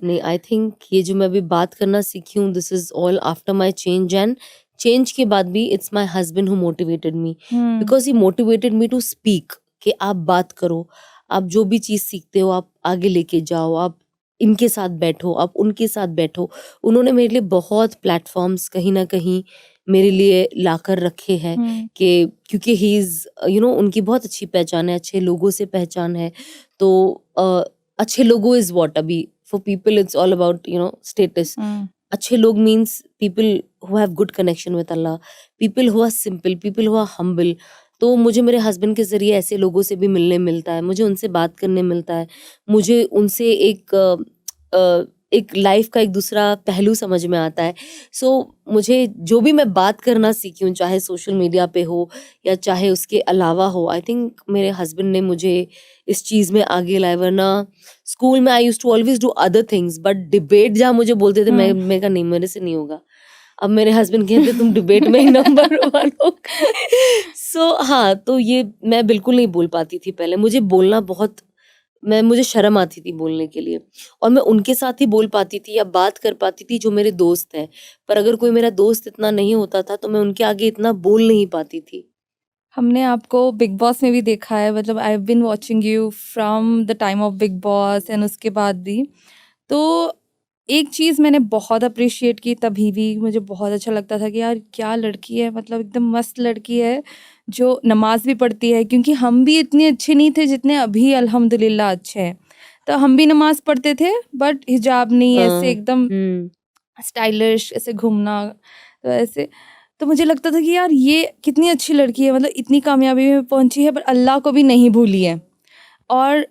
नहीं, I think ये जो मैं अभी बात करना सीखी हूँ, this is all after my change, and change के बाद भी it's my husband who motivated me, hmm because he motivated me to speak, कि आप बात करो, आप जो भी चीज़ सीखते हो आप आगे लेके जाओ, आप इनके साथ बैठो, आप उनके साथ बैठो। उन्होंने मेरे लिए बहुत प्लेटफॉर्म्स कहीं ना कहीं मेरे लिए लाकर रखे हैं, हम्म कि क्योंकि ही इज़ उनकी बहुत अच्छी पहचान है, अच्छे लोगों से पहचान है। तो अच्छे लोगों इज वॉट, अभी for people it's all about status. Hmm अच्छे लोग means people who have good connection with Allah, people who are simple, people who are humble. तो मुझे मेरे हस्बैंड के ज़रिए ऐसे लोगों से भी मिलने मिलता है, मुझे उनसे बात करने मिलता है, मुझे उनसे एक लाइफ का एक दूसरा पहलू समझ में आता है। सो मुझे जो भी मैं बात करना सीखी हूँ, चाहे सोशल मीडिया पे हो या चाहे उसके अलावा हो, आई थिंक मेरे हस्बैंड ने मुझे इस चीज़ में आगे लाया। वरना स्कूल में I used to always do other things, but debate जहाँ मुझे बोलते थे, हम्म मैं कहा नहीं, मेरे से नहीं होगा। अब मेरे हस्बैंड कहते तुम डिबेट में ही नंबर वन हो। सो हाँ, तो ये मैं बिल्कुल नहीं बोल पाती थी पहले, मुझे बोलना बहुत, मुझे शर्म आती थी बोलने के लिए, और मैं उनके साथ ही बोल पाती थी या बात कर पाती थी जो मेरे दोस्त हैं। पर अगर कोई मेरा दोस्त इतना नहीं होता था तो मैं उनके आगे इतना बोल नहीं पाती थी। हमने आपको बिग बॉस में भी देखा है, मतलब I have been watching you from the time of Bigg Boss and उसके बाद भी। तो एक चीज़ मैंने बहुत अप्रिशिएट की तभी भी, मुझे बहुत अच्छा लगता था कि यार क्या लड़की है, मतलब एकदम मस्त लड़की है जो नमाज भी पढ़ती है, क्योंकि हम भी इतने अच्छे नहीं थे जितने अभी अल्हम्दुलिल्लाह अच्छे हैं। तो हम भी नमाज पढ़ते थे बट हिजाब नहीं, ऐसे हाँ। एकदम हम्म। स्टाइलिश ऐसे घूमना, तो ऐसे। तो मुझे लगता था कि यार ये कितनी अच्छी लड़की है, मतलब इतनी कामयाबी में पहुंची है पर अल्लाह को भी नहीं भूली है। और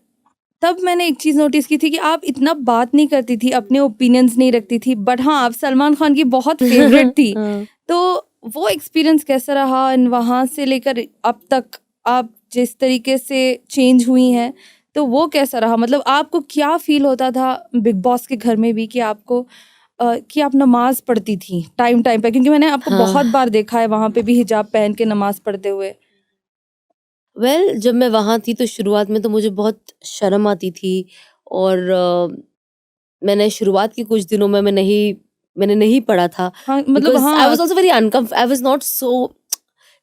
तब मैंने एक चीज़ नोटिस की थी कि आप इतना बात नहीं करती थी, अपने ओपिनियंस नहीं रखती थी, बट हाँ आप सलमान खान की बहुत फेवरेट थी। हाँ। तो वो एक्सपीरियंस कैसा रहा, एंड वहाँ से लेकर अब तक आप जिस तरीके से चेंज हुई हैं, तो वो कैसा रहा, मतलब आपको क्या फील होता था बिग बॉस के घर में भी कि आपको कि आप नमाज पढ़ती थी टाइम टाइम पे, क्योंकि मैंने आपको बहुत हाँ। बार देखा है वहाँ पे भी हिजाब पहन के नमाज पढ़ते हुए। वेल, जब मैं वहाँ थी तो शुरुआत में तो मुझे बहुत शर्म आती थी, और मैंने शुरुआत के कुछ दिनों में मैंने नहीं पढ़ा था, हाँ मतलब बिकॉज़ आई हाँ। Was also very I was not so,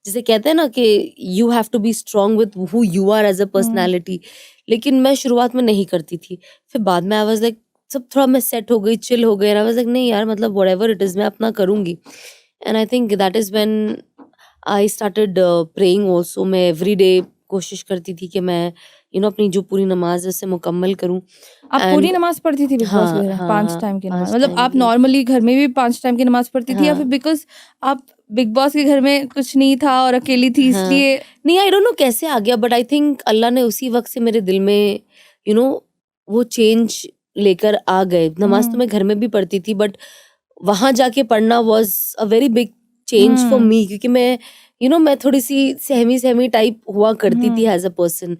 जिसे कहते हैं ना कि you have to be strong with who you are as a hmm personality. लेकिन मैं शुरुआत में नहीं करती थी। फिर बाद में आई वाज़ लाइक, सब थोड़ा मैं सेट हो गई, चिल हो गई, एंड आई वाज़ लाइक नहीं यार, मतलब व्हाटएवर इट इज़ मैं अपना करूँगी। And I think that is when I started praying also. मैं एवरीडे कोशिश करती थी कि मैं अपनी जो पूरी नमाज़ है उसे मुकम्मल करूँ। आप पूरी एंड नमाज पढ़ती थी बिग बॉस हाँ, वगैरह, हाँ, 5 हाँ, टाइम की नमाज, 5 मतलब टाइम आप की। नॉर्मली घर में भी 5 टाइम की नमाज पढ़ती थी, या फिर हाँ, बिकॉज आप बिग बॉस के घर में कुछ नहीं था और अकेली थी हाँ। इसलिए? नहीं, आई डोंट नो कैसे आ गया, बट आई थिंक अल्लाह ने उसी वक़्त से मेरे दिल में यू नो वो चेंज लेकर आ गए। नमाज़ तो हम्म मैं घर में भी पढ़ती थी, बट वहाँ जाके पढ़ना was a very big change for hmm me, क्योंकि मैं थोड़ी-सी सहमी-सहमी टाइप हुआ करती थी हम्म एज़ अ पर्सन।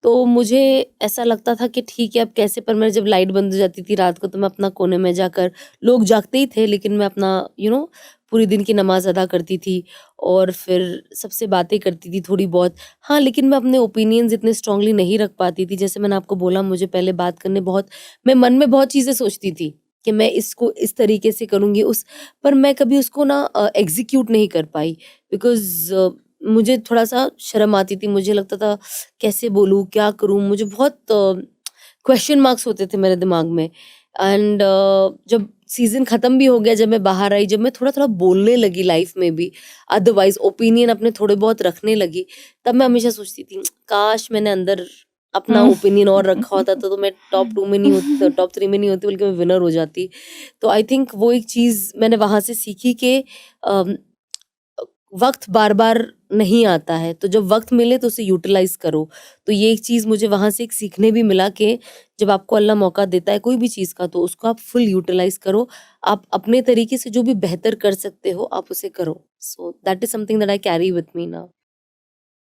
तो मुझे ऐसा लगता था कि ठीक है अब कैसे, पर मैं जब लाइट बंद हो जाती थी रात को तो मैं अपना कोने में जाकर, लोग जागते ही थे लेकिन मैं अपना पूरी दिन की नमाज़ अदा करती थी, और फिर सबसे बातें करती थी थोड़ी बहुत। हाँ, लेकिन मैं अपने ओपिनियंस इतने स्ट्रांगली नहीं रख पाती थी। जैसे मैंने आपको बोला, मुझे पहले बात करने बहुत, मैं मन में बहुत चीज़ें सोचती थी कि मैं इसको इस तरीके से करूँगी, पर मैं कभी उसको ना एग्ज़ीक्यूट नहीं कर पाई, बिकॉज़ मुझे थोड़ा-सा शर्म आती थी। मुझे लगता था कैसे बोलूँ, क्या करूँ? मुझे बहुत क्वेश्चन मार्क्स होते थे मेरे दिमाग में। एंड जब सीज़न ख़त्म भी हो गया, जब मैं बाहर आई, जब मैं थोड़ा-थोड़ा बोलने लगी लाइफ़ में भी, अदरवाइज़ ओपिनियन अपने थोड़े बहुत रखने लगी, तब मैं हमेशा सोचती थी, काश मैंने अंदर अपना ओपिनियन और रखा होता तो मैं टॉप 2 में नहीं होती, टॉप 3 में नहीं होती, बल्कि मैं विनर हो जाती। तो आई थिंक वो एक चीज़ मैंने वहाँ से सीखी कि अम, वक़्त बार-बार नहीं आता है, तो जब वक़्त मिले तो उसे यूटिलाइज़ करो। तो ये एक चीज़ मुझे वहाँ से एक सीखने भी मिला कि जब आपको अल्लाह मौका देता है कोई भी चीज़ का, तो उसको आप फुल यूटिलाइज़ करो। आप अपने तरीके से जो भी बेहतर कर सकते हो, आप उसे करो। So that is something that I carry with me now.